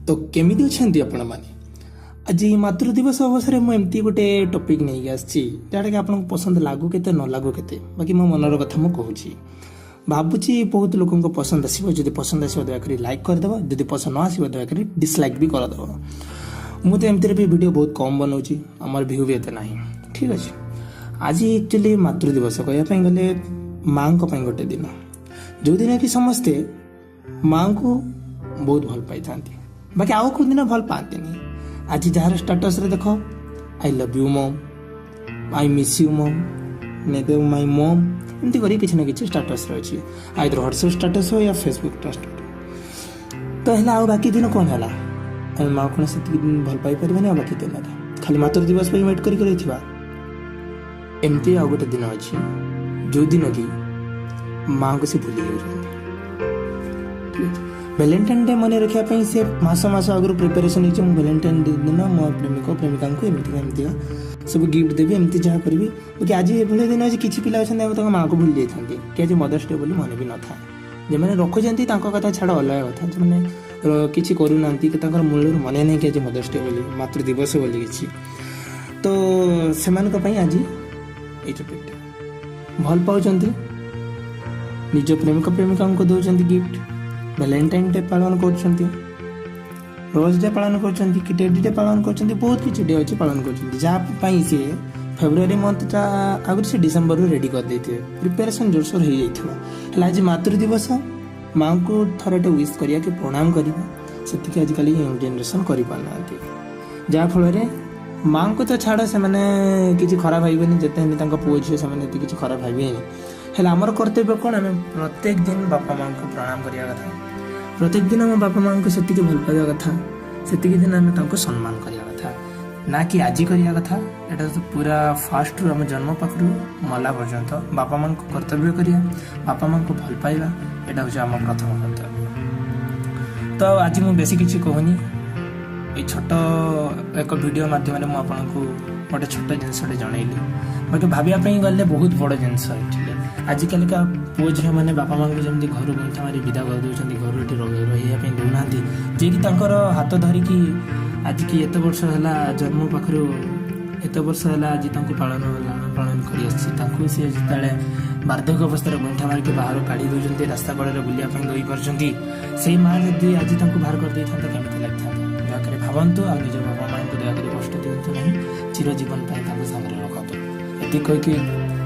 तो केमिति अछंती आपण माने आज मातृ दिवस अवसर में एमती गोटे टॉपिक नहीं आसी जहाँ कि आपको पसंद लागू के न लागू के बाकी मो मनर कथा मुझे कहूँ भावुची बहुत लोक पसंद आसो जब पसंद आसो दयाकोरी लाइक करदेव जब पसंद न आसो दयाकोरी डिसलाइक भी करदेव मुझे एमती भी वीडियो बहुत कम बनाऊँगी आमर भ्यू भी एत ना ठीक अच्छे आज एक्चुअली मातृ दिवस कहवाई गले माँ गोटे दिन जो दिन कि समस्ते माँ को बहुत भल पाई था बाकी आउ कौ दिन भल पाती आज जार स्टाटस रे देख आई लव यू मम आई मिस यू मम नहीं तो माई मम एमती करी किसी ना किसी स्टाटस रे अच्छी आइदर व्हाट्सएप स्टाटस हो या फेसबुक स्टाटस तो है आ बाकी दिन कौन है माँ कौन से दिन भल पाई पारे आ बाकी दिन खाली मातृ दिवस पर वेट कर एमती आ गोटे दिन अच्छी जो दिन कि माँ को से भूली जाऊँ वैलेंटाइन डे मन रखापी से मास आगु प्रिपेरेसन हो वैलेंटाइन डे दिन मो प्रेमिक प्रेमिका को एमती सब गिफ्ट देवी एमती जहाँ करी बाकी आज ये दिन आज किसी पिला अच्छा माँ को भूली जाती कि आज मदर्स डे बोली मन भी न था जो मैंने रखुच्च कथा छाड़ अलग कथा जो मैंने किसी करूना मूल मन नहीं कि आज मदर्स डे बोली मातृ दिवस बोली किसी तो से आज ये टॉपिकटा भल पाँच निज प्रेमिक प्रेमिका को दौरान गिफ्ट वैलेंटाइन डे पालन कर रोज डे पालन कर टेडी डे पालन कर बहुत किसी डे अच्छे पालन कर जहाँपाई सी फेब्रुआरी मंथटा आगुरी से डिसेम्बर रेडी कर देते प्रिपेरेसन जोरसोर हो जाता आज मातृ दिवस माँ को थरटे विश करिया कि प्रणाम करवा से आजिकल यंग जेनेरेशन कर पारना जहाँफल माँ को तो छाड़ से किसी खराब भावेनि जिते पुओ झील से किसी खराब भावेनि हेल्ला आमर कर्तव्य कौन आम प्रत्येक दिन बापा माँ को प्रणाम करिया कथा प्रत्येक दिन आम बापा माँ को से भल पाइबा कथा से दिन आम सम्मान करिया कथा ना कि आज करिया कथा एटा तो पूरा फास्ट रु आम जन्म पाखु मला पर्यंत बापा माँ को कर्तव्य करिया बापा माँ को भल पाइबा एटा हूँ आम प्रथम कर्तव्य। तो आज मुझे बेसी किसी कहूनी ये छोट एक वीडियो माध्यम मुझे गोटे छोट जिनसटे जनइली बाकी भावाई गले बहुत बड़ जिनस आजिकल का पुओ झील मैंने बापा माँ को जमी घर गंठा मारी विदा कर दौरान घर रही दौना जी हाथ धरिकी आज कि एत वर्ष है जन्म पाखु एत वर्ष है आज पालन पालन कर सी जिते बार्धक्य अवस्था गंठा मारिक बाहर काढ़ी दौरान रास्ता कड़े बुलापी दई पार्टी से माँ जदि आज बाहर कर दे था केमी लगी था दयाकोरी भावतु आ निज बापा माँ को दयाकोरी कष्ट दिंतु ना चिरजीवन सामने रखतु ये कहीकि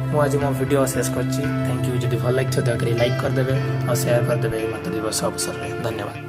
मुझे आज मो वीडियो शेष कर थैंक यू जब भल लगे दयाकोरी लाइक करदे और शेयर करदे मातृ दिवस अवसर में धन्यवाद।